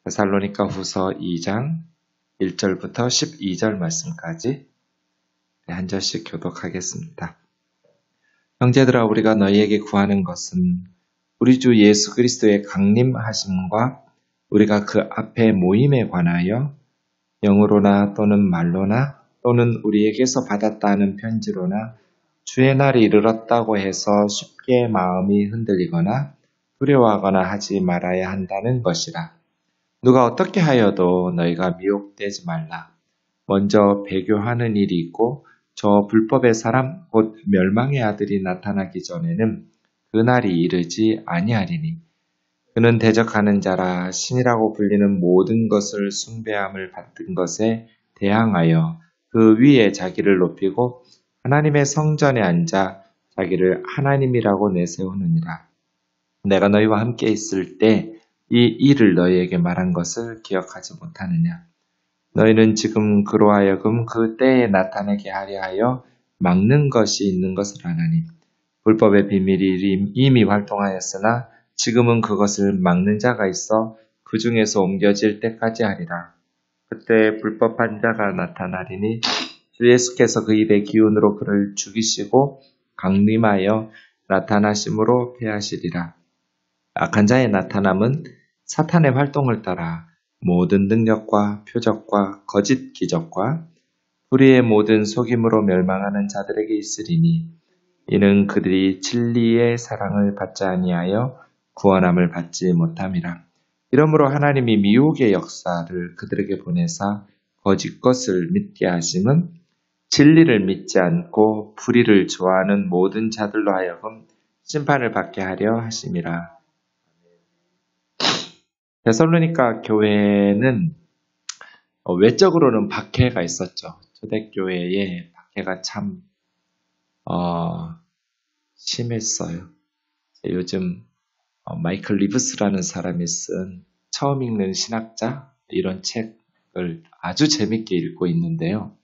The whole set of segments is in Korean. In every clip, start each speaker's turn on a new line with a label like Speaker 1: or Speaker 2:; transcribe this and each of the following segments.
Speaker 1: 데살로니가 후서 2장 1절부터 12절 말씀까지 한 절씩 교독하겠습니다. 형제들아, 우리가 너희에게 구하는 것은 우리 주 예수 그리스도의 강림하심과 우리가 그 앞에 모임에 관하여 영으로나 또는 말로나 또는 우리에게서 받았다 하는 편지로나 주의 날이 이르렀다고 해서 쉽게 마음이 흔들리거나 두려워하거나 하지 말아야 한다는 것이라. 누가 어떻게 하여도 너희가 미혹되지 말라. 먼저 배교하는 일이 있고 저 불법의 사람 곧 멸망의 아들이 나타나기 전에는 그 날이 이르지 아니하리니 그는 대적하는 자라 신이라고 불리는 모든 것을 숭배함을 받은 것에 대항하여 그 위에 자기를 높이고 하나님의 성전에 앉아 자기를 하나님이라고 내세우느니라. 내가 너희와 함께 있을 때 이 일을 너희에게 말한 것을 기억하지 못하느냐. 너희는 지금 그로 하여금 그 때에 나타나게 하려 하여 막는 것이 있는 것을 아나니 불법의 비밀이 이미 활동하였으나 지금은 그것을 막는 자가 있어 그 중에서 옮겨질 때까지 하리라. 그때 불법한 자가 나타나리니 주 예수께서 그 입의 기운으로 그를 죽이시고 강림하여 나타나심으로 패하시리라. 악한 자의 나타남은 사탄의 활동을 따라 모든 능력과 표적과 거짓 기적과 불의의 모든 속임으로 멸망하는 자들에게 있으리니 이는 그들이 진리의 사랑을 받지 아니하여 구원함을 받지 못함이라. 이러므로 하나님이 미혹의 역사를 그들에게 보내사 거짓 것을 믿게 하심은 진리를 믿지 않고 불의를 좋아하는 모든 자들로 하여금 심판을 받게 하려 하심이라. 데살로니가 교회는 외적으로는 박해가 있었죠. 초대교회에 박해가 참 심했어요. 요즘 마이클 리브스라는 사람이 쓴 처음 읽는 신학자 이런 책을 아주 재밌게 읽고 있는데요.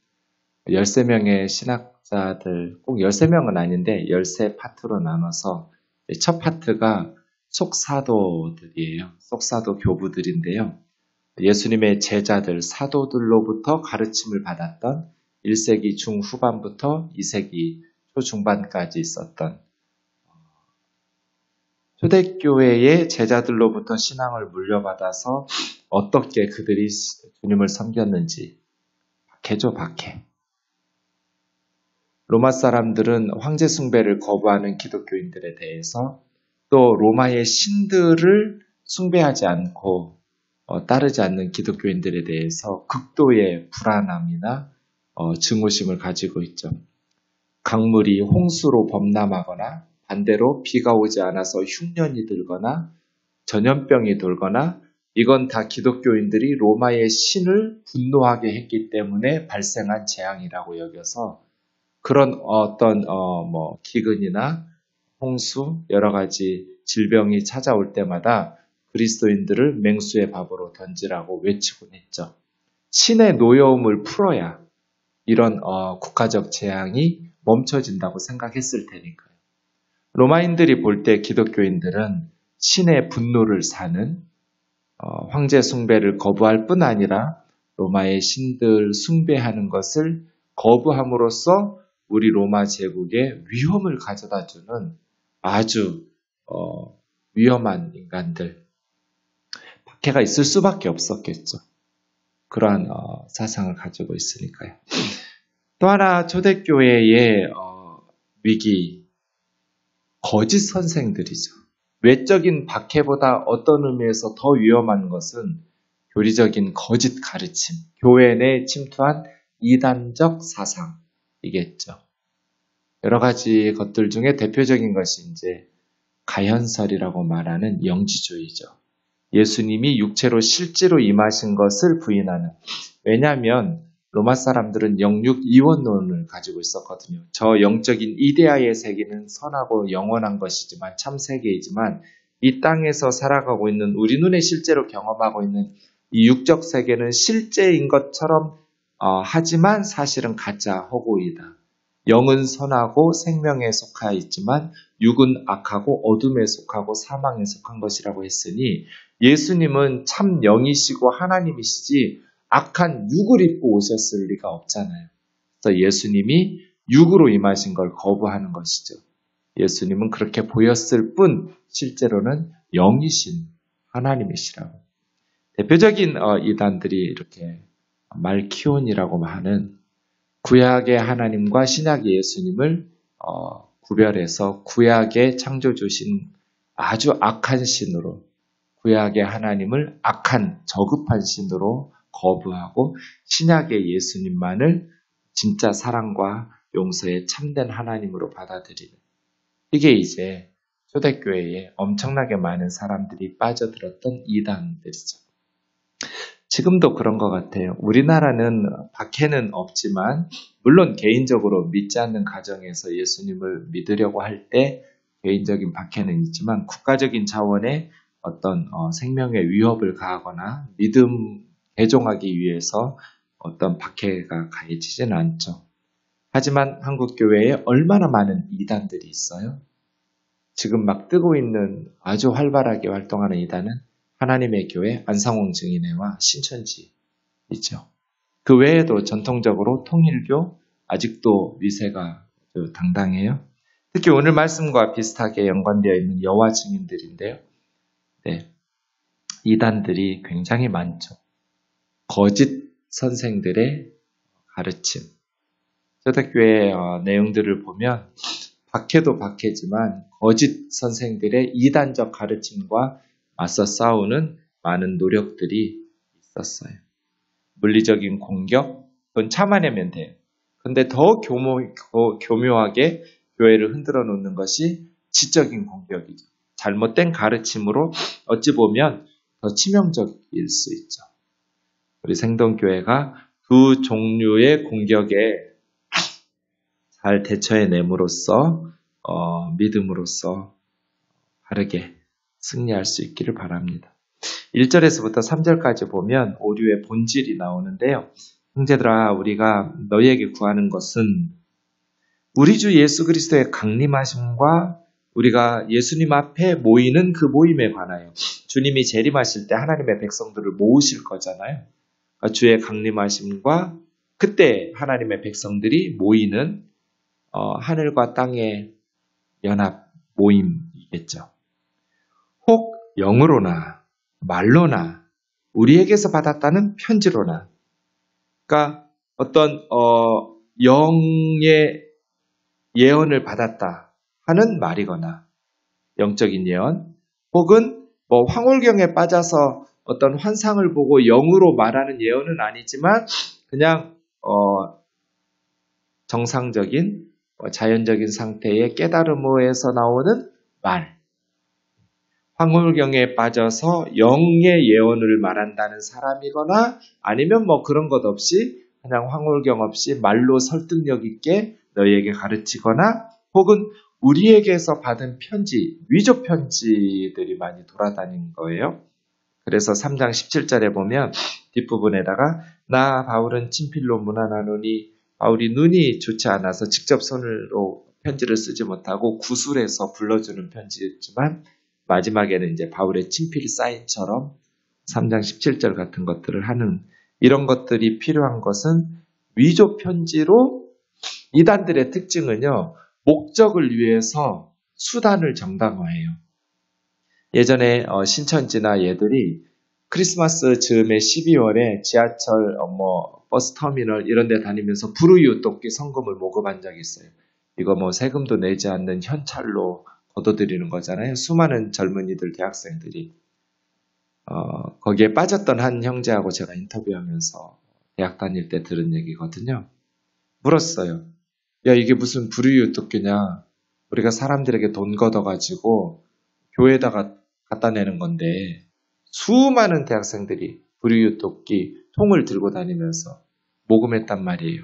Speaker 1: 13명의 신학자들, 꼭 13명은 아닌데 13파트로 나눠서 첫 파트가 속사도들이에요. 속사도 교부들인데요. 예수님의 제자들, 사도들로부터 가르침을 받았던 1세기 중후반부터 2세기 초중반까지 있었던 초대교회의 제자들로부터 신앙을 물려받아서 어떻게 그들이 주님을 섬겼는지 박해죠, 박해. 로마 사람들은 황제 숭배를 거부하는 기독교인들에 대해서 또 로마의 신들을 숭배하지 않고 따르지 않는 기독교인들에 대해서 극도의 불안함이나 증오심을 가지고 있죠. 강물이 홍수로 범람하거나 반대로 비가 오지 않아서 흉년이 들거나 전염병이 돌거나 이건 다 기독교인들이 로마의 신을 분노하게 했기 때문에 발생한 재앙이라고 여겨서 그런 어떤 기근이나 홍수, 여러 가지 질병이 찾아올 때마다 그리스도인들을 맹수의 밥으로 던지라고 외치곤 했죠. 신의 노여움을 풀어야 이런 국가적 재앙이 멈춰진다고 생각했을 테니까요. 로마인들이 볼 때 기독교인들은 신의 분노를 사는 황제 숭배를 거부할 뿐 아니라 로마의 신들 숭배하는 것을 거부함으로써 우리 로마 제국에 위험을 가져다주는 아주 위험한 인간들, 박해가 있을 수밖에 없었겠죠. 그러한 사상을 가지고 있으니까요. 또 하나 초대교회의 위기, 거짓 선생들이죠. 외적인 박해보다 어떤 의미에서 더 위험한 것은 교리적인 거짓 가르침, 교회 내에 침투한 이단적 사상이겠죠. 여러 가지 것들 중에 대표적인 것이 이제 가현설이라고 말하는 영지주의죠. 예수님이 육체로 실제로 임하신 것을 부인하는. 왜냐하면 로마 사람들은 영육 이원론을 가지고 있었거든요. 저 영적인 이데아의 세계는 선하고 영원한 것이지만 참 세계이지만 이 땅에서 살아가고 있는 우리 눈에 실제로 경험하고 있는 이 육적 세계는 실제인 것처럼 하지만 사실은 가짜 허구이다. 영은 선하고 생명에 속하여 있지만 육은 악하고 어둠에 속하고 사망에 속한 것이라고 했으니 예수님은 참 영이시고 하나님이시지 악한 육을 입고 오셨을 리가 없잖아요. 그래서 예수님이 육으로 임하신 걸 거부하는 것이죠. 예수님은 그렇게 보였을 뿐 실제로는 영이신 하나님이시라고. 대표적인 이단들이 이렇게 말키온이라고 하는 구약의 하나님과 신약의 예수님을 구별해서 구약의 창조주신 아주 악한 신으로, 구약의 하나님을 악한 저급한 신으로 거부하고 신약의 예수님만을 진짜 사랑과 용서의 참된 하나님으로 받아들이는, 이게 이제 초대교회에 엄청나게 많은 사람들이 빠져들었던 이단들이죠. 지금도 그런 것 같아요. 우리나라는 박해는 없지만 물론 개인적으로 믿지 않는 가정에서 예수님을 믿으려고 할 때 개인적인 박해는 있지만 국가적인 차원의 어떤 생명의 위협을 가하거나 믿음 개종하기 위해서 어떤 박해가 가해지지는 않죠. 하지만 한국 교회에 얼마나 많은 이단들이 있어요? 지금 막 뜨고 있는 아주 활발하게 활동하는 이단은 하나님의 교회, 안상홍 증인회와 신천지이죠. 그 외에도 전통적으로 통일교, 아직도 미세가 당당해요. 특히 오늘 말씀과 비슷하게 연관되어 있는 여호와 증인들인데요. 네, 이단들이 굉장히 많죠. 거짓 선생들의 가르침. 초대교회 내용들을 보면 박해도 박해지만 거짓 선생들의 이단적 가르침과 맞서 싸우는 많은 노력들이 있었어요. 물리적인 공격, 그건 참아내면 돼요. 근데 더 교묘하게 교회를 흔들어 놓는 것이 지적인 공격이죠. 잘못된 가르침으로 어찌 보면 더 치명적일 수 있죠. 우리 생동교회가 두 종류의 공격에 잘 대처해냄으로써 믿음으로써 바르게 승리할 수 있기를 바랍니다. 1절에서부터 3절까지 보면 오류의 본질이 나오는데요. 형제들아, 우리가 너희에게 구하는 것은 우리 주 예수 그리스도의 강림하심과 우리가 예수님 앞에 모이는 그 모임에 관하여, 주님이 재림하실 때 하나님의 백성들을 모으실 거잖아요. 주의 강림하심과 그때 하나님의 백성들이 모이는 하늘과 땅의 연합 모임이겠죠. 혹 영으로나 말로나 우리에게서 받았다는 편지로나, 그러니까 어떤 영의 예언을 받았다 하는 말이거나 영적인 예언, 혹은 황홀경에 빠져서 어떤 환상을 보고 영으로 말하는 예언은 아니지만 그냥 정상적인 자연적인 상태의 깨달음에서 나오는 말, 황홀경에 빠져서 영의 예언을 말한다는 사람이거나 아니면 그런 것 없이 그냥 황홀경 없이 말로 설득력 있게 너희에게 가르치거나, 혹은 우리에게서 받은 편지, 위조 편지들이 많이 돌아다닌 거예요. 그래서 3장 17절에 보면 뒷부분에다가 나 바울은 친필로 문안하노니, 바울이 눈이 좋지 않아서 직접 손으로 편지를 쓰지 못하고 구술해서 불러주는 편지였지만 마지막에는 이제 바울의 친필 사인처럼 3장 17절 같은 것들을 하는, 이런 것들이 필요한 것은 위조 편지로, 이단들의 특징은요, 목적을 위해서 수단을 정당화해요. 예전에 신천지나 얘들이 크리스마스 즈음에 12월에 지하철 버스 터미널 이런 데 다니면서 불우이웃 돕기 성금을 모금한 적이 있어요. 이거 세금도 내지 않는 현찰로 거둬들이는 거잖아요. 수많은 젊은이들, 대학생들이 거기에 빠졌던 한 형제하고 제가 인터뷰하면서 대학 다닐 때 들은 얘기거든요. 물었어요. 야, 이게 무슨 불우이웃 돕기냐? 우리가 사람들에게 돈 걷어가지고 교회에다가 갖다 내는 건데, 수많은 대학생들이 불우이웃 돕기 통을 들고 다니면서 모금했단 말이에요.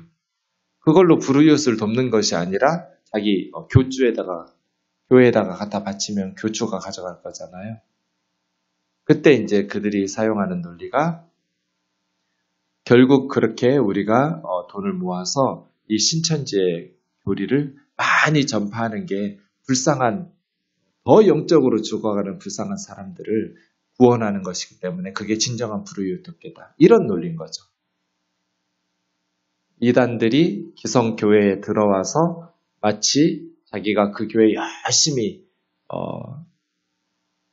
Speaker 1: 그걸로 불우이웃을 돕는 것이 아니라 자기 교주에다가, 교회에다가 갖다 바치면 교주가 가져갈 거잖아요. 그때 이제 그들이 사용하는 논리가, 결국 그렇게 우리가 돈을 모아서 이 신천지의 교리를 많이 전파하는 게 불쌍한, 더 영적으로 죽어가는 불쌍한 사람들을 구원하는 것이기 때문에 그게 진정한 불의유특계다. 이런 논리인 거죠. 이단들이 기성교회에 들어와서 마치 자기가 그 교회에 열심히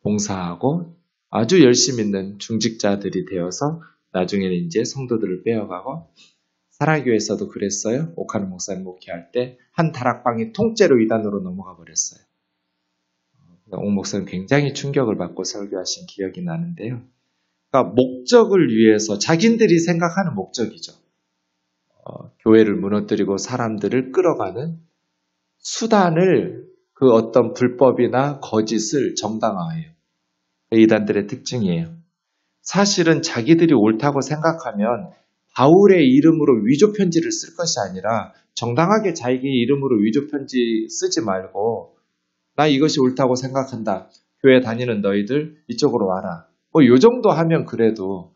Speaker 1: 봉사하고 아주 열심히 있는 중직자들이 되어서 나중에는 이제 성도들을 빼어가고, 사라교에서도 그랬어요. 오카노 목사님 목회할 때 한 다락방이 통째로 이단으로 넘어가 버렸어요. 옥 목사님 굉장히 충격을 받고 설교하신 기억이 나는데요. 그러니까 목적을 위해서, 자기들이 생각하는 목적이죠. 교회를 무너뜨리고 사람들을 끌어가는 수단을, 그 어떤 불법이나 거짓을 정당화해요. 이단들의 특징이에요. 사실은 자기들이 옳다고 생각하면 바울의 이름으로 위조 편지를 쓸 것이 아니라 정당하게 자기 이름으로 위조 편지 쓰지 말고, 나 이것이 옳다고 생각한다. 교회 다니는 너희들 이쪽으로 와라. 뭐 요 정도 하면 그래도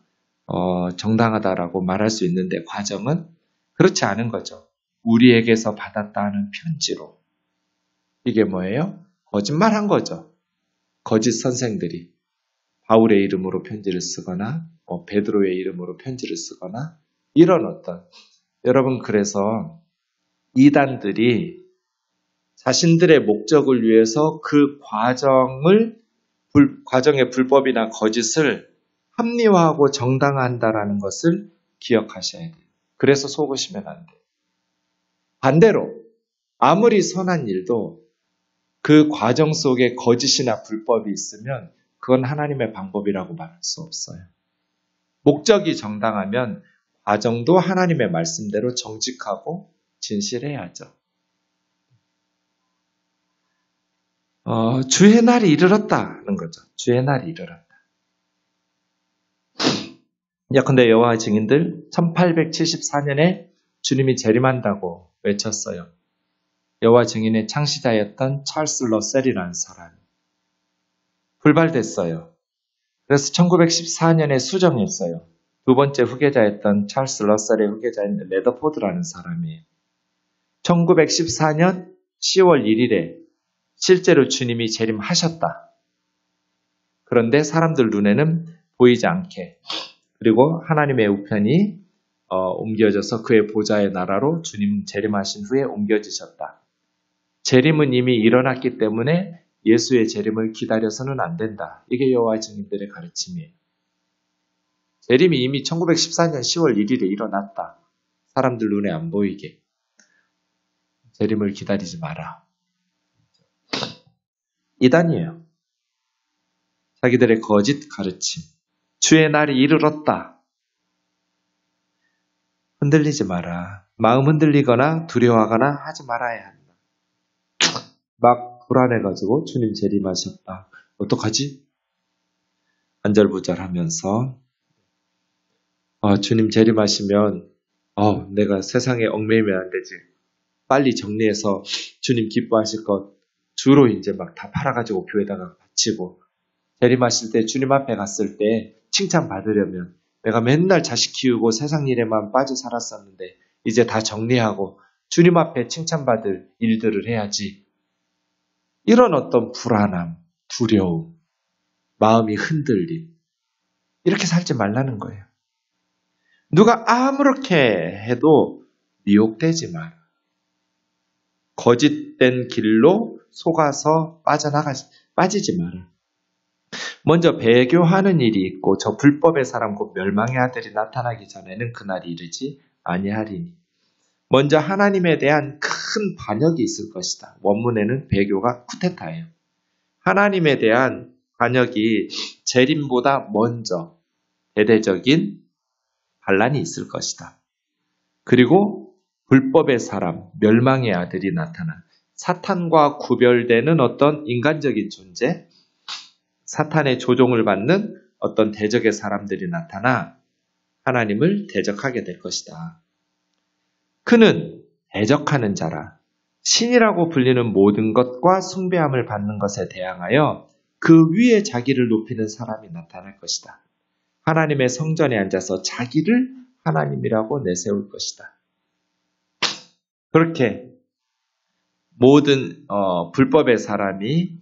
Speaker 1: 정당하다라고 말할 수 있는데, 과정은 그렇지 않은 거죠. 우리에게서 받았다는 편지로. 이게 뭐예요? 거짓말한 거죠. 거짓 선생들이 바울의 이름으로 편지를 쓰거나 베드로의 이름으로 편지를 쓰거나 이런 어떤, 여러분, 그래서 이단들이 자신들의 목적을 위해서 그 과정의 불법이나 거짓을 합리화하고 정당화한다라는 것을 기억하셔야 돼요. 그래서 속으시면 안 돼요. 반대로 아무리 선한 일도 그 과정 속에 거짓이나 불법이 있으면 그건 하나님의 방법이라고 말할 수 없어요. 목적이 정당하면 과정도 하나님의 말씀대로 정직하고 진실해야죠. 주의 날이 이르렀다는 거죠. 주의 날이 이르렀다. 예컨대 여호와의 증인들 1874년에 주님이 재림한다고 외쳤어요. 여호와 증인의 창시자였던 찰스 러셀이라는 사람이 불발됐어요. 그래서 1914년에 수정했어요. 두 번째 후계자였던 찰스 러셀의 후계자인 레더포드라는 사람이 1914년 10월 1일에 실제로 주님이 재림하셨다. 그런데 사람들 눈에는 보이지 않게, 그리고 하나님의 우편이 옮겨져서 그의 보좌의 나라로 주님 재림하신 후에 옮겨지셨다. 재림은 이미 일어났기 때문에 예수의 재림을 기다려서는 안 된다. 이게 여호와 증인들의 가르침이에요. 재림이 이미 1914년 10월 1일에 일어났다. 사람들 눈에 안 보이게. 재림을 기다리지 마라. 이단이에요. 자기들의 거짓 가르침. 주의 날이 이르렀다. 흔들리지 마라. 마음 흔들리거나 두려워하거나 하지 말아야 한다. 막 불안해가지고 주님 재림하셨다. 어떡하지? 안절부절하면서 주님 재림하시면 내가 세상에 얽매이면 안 되지. 빨리 정리해서 주님 기뻐하실 것 주로 이제 막 다 팔아가지고 교회다가 바치고, 재림하실 때 주님 앞에 갔을 때 칭찬 받으려면 내가 맨날 자식 키우고 세상 일에만 빠져 살았었는데 이제 다 정리하고 주님 앞에 칭찬받을 일들을 해야지. 이런 어떤 불안함, 두려움, 마음이 흔들림, 이렇게 살지 말라는 거예요. 누가 아무렇게 해도 미혹되지 마라. 거짓된 길로 속아서 빠지지 마라. 먼저 배교하는 일이 있고 저 불법의 사람 곧 멸망의 아들이 나타나기 전에는 그날이 이르지 아니하리니. 먼저 하나님에 대한 큰 반역이 있을 것이다. 원문에는 배교가 쿠데타예요. 하나님에 대한 반역이 재림보다 먼저 대대적인 반란이 있을 것이다. 그리고 불법의 사람, 멸망의 아들이 나타나 사탄과 구별되는 어떤 인간적인 존재, 사탄의 조종을 받는 어떤 대적의 사람들이 나타나 하나님을 대적하게 될 것이다. 그는 대적하는 자라 신이라고 불리는 모든 것과 숭배함을 받는 것에 대항하여 그 위에 자기를 높이는 사람이 나타날 것이다. 하나님의 성전에 앉아서 자기를 하나님이라고 내세울 것이다. 그렇게 모든 불법의 사람이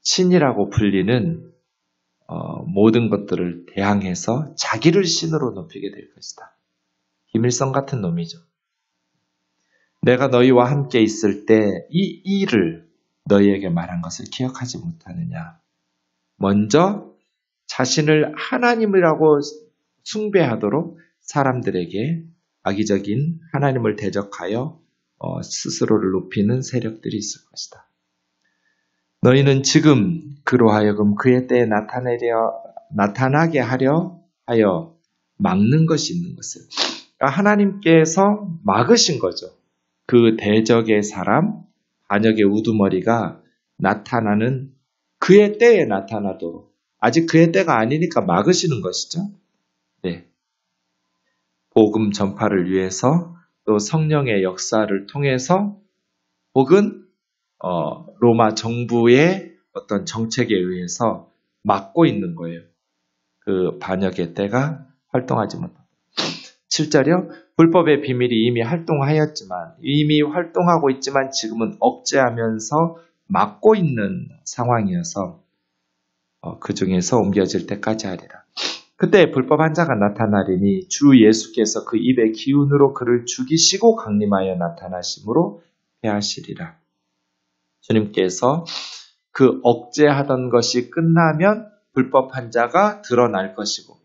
Speaker 1: 신이라고 불리는 모든 것들을 대항해서 자기를 신으로 높이게 될 것이다. 김일성 같은 놈이죠. 내가 너희와 함께 있을 때 이 일을 너희에게 말한 것을 기억하지 못하느냐. 먼저 자신을 하나님이라고 숭배하도록 사람들에게 악의적인 하나님을 대적하여 스스로를 높이는 세력들이 있을 것이다. 너희는 지금 그로 하여금 그의 때에 나타나게 하려 하여 막는 것이 있는 것을. 그러니까 하나님께서 막으신 거죠. 그 대적의 사람, 반역의 우두머리가 나타나는 그의 때에 나타나도록. 아직 그의 때가 아니니까 막으시는 것이죠. 네. 복음 전파를 위해서 또 성령의 역사를 통해서 혹은 로마 정부의 어떤 정책에 의해서 막고 있는 거예요. 그 반역의 때가 활동하지 못합니다. 7절이요. 불법의 비밀이 이미 활동하고 있지만 지금은 억제하면서 막고 있는 상황이어서 그 중에서 옮겨질 때까지 하리라. 그때 불법한 자가 나타나리니 주 예수께서 그 입의 기운으로 그를 죽이시고 강림하여 나타나심으로 패하시리라. 주님께서 그 억제하던 것이 끝나면 불법한 자가 드러날 것이고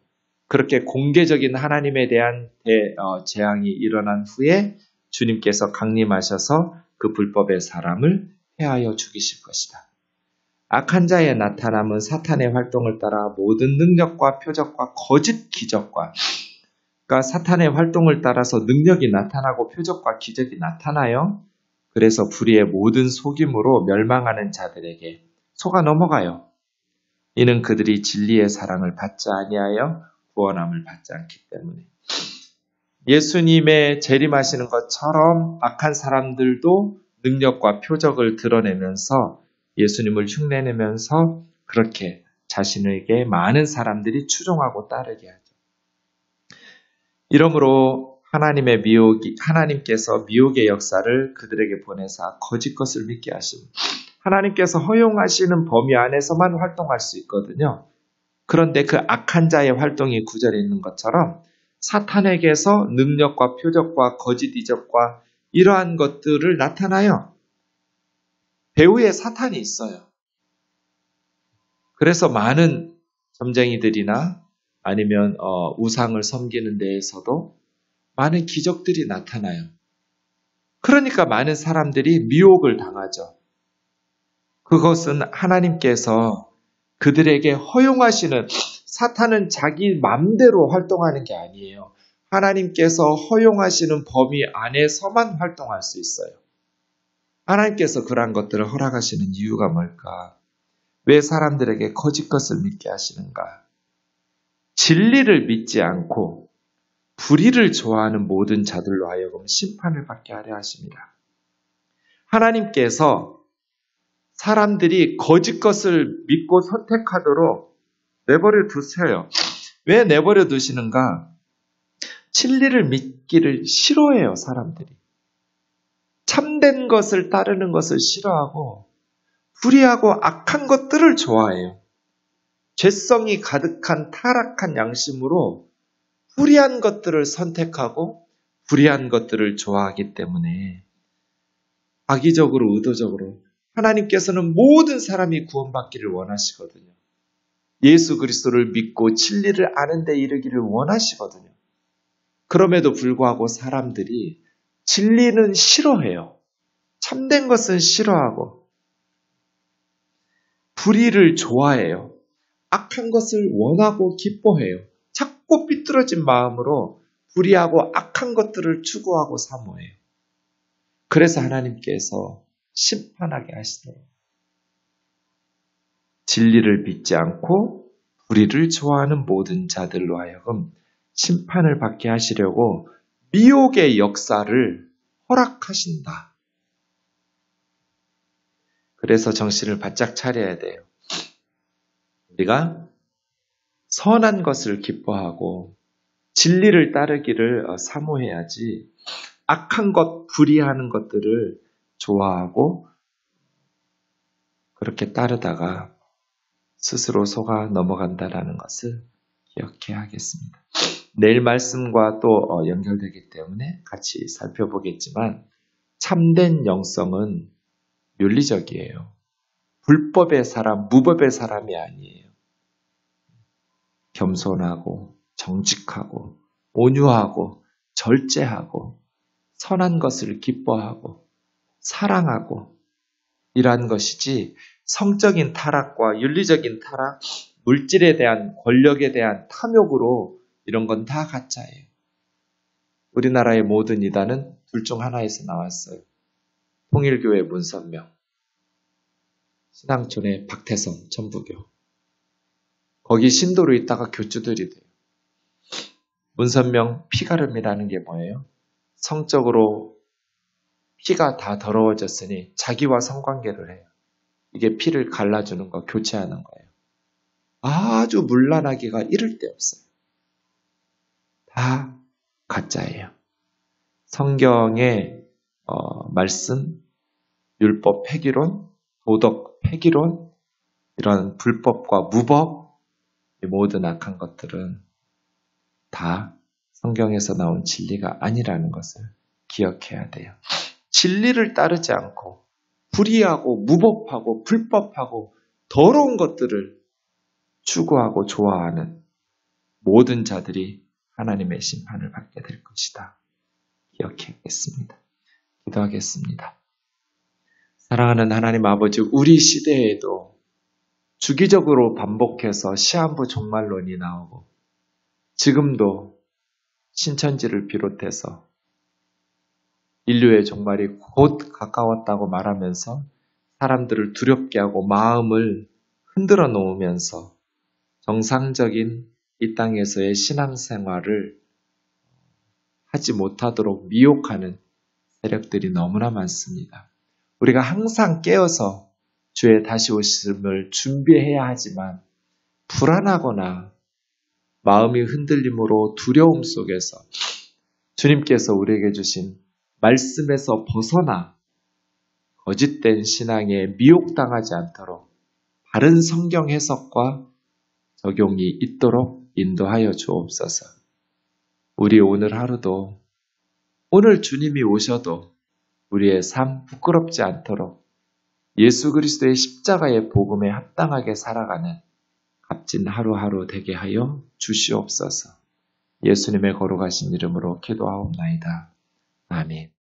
Speaker 1: 그렇게 공개적인 하나님에 대한 재앙이 일어난 후에 주님께서 강림하셔서 그 불법의 사람을 패하여 죽이실 것이다. 악한 자의 나타남은 사탄의 활동을 따라 모든 능력과 표적과 거짓 기적과 그러니까 사탄의 활동을 따라서 능력이 나타나고 표적과 기적이 나타나요. 그래서 불의의 모든 속임으로 멸망하는 자들에게 속아 넘어가요. 이는 그들이 진리의 사랑을 받지 아니하여 구원함을 받지 않기 때문에. 예수님의 재림하시는 것처럼 악한 사람들도 능력과 표적을 드러내면서 예수님을 흉내내면서 그렇게 자신에게 많은 사람들이 추종하고 따르게 하죠. 이러므로 하나님께서 미혹의 역사를 그들에게 보내사 거짓 것을 믿게 하십니다. 하나님께서 허용하시는 범위 안에서만 활동할 수 있거든요. 그런데 그 악한 자의 활동이 구절에 있는 것처럼 사탄에게서 능력과 표적과 거짓 이적과 이러한 것들을 나타나요. 배후에 사탄이 있어요. 그래서 많은 점쟁이들이나 아니면 우상을 섬기는 데에서도 많은 기적들이 나타나요. 그러니까 많은 사람들이 미혹을 당하죠. 그것은 하나님께서 그들에게 허용하시는 사탄은 자기 맘대로 활동하는 게 아니에요. 하나님께서 허용하시는 범위 안에서만 활동할 수 있어요. 하나님께서 그러한 것들을 허락하시는 이유가 뭘까? 왜 사람들에게 거짓 것을 믿게 하시는가? 진리를 믿지 않고 불의를 좋아하는 모든 자들로 하여금 심판을 받게 하려 하십니다. 하나님께서 사람들이 거짓 것을 믿고 선택하도록 내버려 두세요. 왜 내버려 두시는가? 진리를 믿기를 싫어해요, 사람들이. 참된 것을 따르는 것을 싫어하고 불의하고 악한 것들을 좋아해요. 죄성이 가득한 타락한 양심으로 불의한 것들을 선택하고 불의한 것들을 좋아하기 때문에 악의적으로 의도적으로 하나님께서는 모든 사람이 구원받기를 원하시거든요. 예수 그리스도를 믿고 진리를 아는 데 이르기를 원하시거든요. 그럼에도 불구하고 사람들이 진리는 싫어해요. 참된 것은 싫어하고 불의를 좋아해요. 악한 것을 원하고 기뻐해요. 자꾸 삐뚤어진 마음으로 불의하고 악한 것들을 추구하고 사모해요. 그래서 하나님께서 심판하게 하시더라고요. 진리를 믿지 않고 불의를 좋아하는 모든 자들로 하여금 심판을 받게 하시려고 미혹의 역사를 허락하신다. 그래서 정신을 바짝 차려야 돼요. 우리가 선한 것을 기뻐하고 진리를 따르기를 사모해야지 악한 것, 불의하는 것들을 좋아하고 그렇게 따르다가 스스로 속아 넘어간다라는 것을 기억해야 하겠습니다. 내일 말씀과 또 연결되기 때문에 같이 살펴보겠지만 참된 영성은 윤리적이에요. 불법의 사람, 무법의 사람이 아니에요. 겸손하고 정직하고 온유하고 절제하고 선한 것을 기뻐하고 사랑하고 이러한 것이지 성적인 타락과 윤리적인 타락, 물질에 대한 권력에 대한 탐욕으로 이런 건 다 가짜예요. 우리나라의 모든 이단은 둘 중 하나에서 나왔어요. 통일교회 문선명, 신앙촌의 박태성 천부교. 거기 신도로 있다가 교주들이 돼요. 문선명 피가름이라는 게 뭐예요? 성적으로 피가 다 더러워졌으니 자기와 성관계를 해요. 이게 피를 갈라주는 거, 교체하는 거예요. 아주 문란하기가 이를 데 없어요. 다 가짜예요. 성경의 말씀, 율법 폐기론, 도덕 폐기론, 이런 불법과 무법, 이 모든 악한 것들은 다 성경에서 나온 진리가 아니라는 것을 기억해야 돼요. 진리를 따르지 않고 불의하고 무법하고 불법하고 더러운 것들을 추구하고 좋아하는 모든 자들이 하나님의 심판을 받게 될 것이다. 기억해야겠습니다. 기도하겠습니다. 사랑하는 하나님 아버지, 우리 시대에도 주기적으로 반복해서 시한부 종말론이 나오고 지금도 신천지를 비롯해서 인류의 종말이 곧 가까웠다고 말하면서 사람들을 두렵게 하고 마음을 흔들어 놓으면서 정상적인 이 땅에서의 신앙생활을 하지 못하도록 미혹하는 세력들이 너무나 많습니다. 우리가 항상 깨어서 주의 다시 오심을 준비해야 하지만 불안하거나 마음이 흔들림으로 두려움 속에서 주님께서 우리에게 주신 말씀에서 벗어나 거짓된 신앙에 미혹당하지 않도록 바른 성경 해석과 적용이 있도록 인도하여 주옵소서. 우리 오늘 하루도 오늘 주님이 오셔도 우리의 삶 부끄럽지 않도록 예수 그리스도의 십자가의 복음에 합당하게 살아가는 값진 하루하루 되게 하여 주시옵소서. 예수님의 거룩하신 이름으로 기도하옵나이다. 아멘.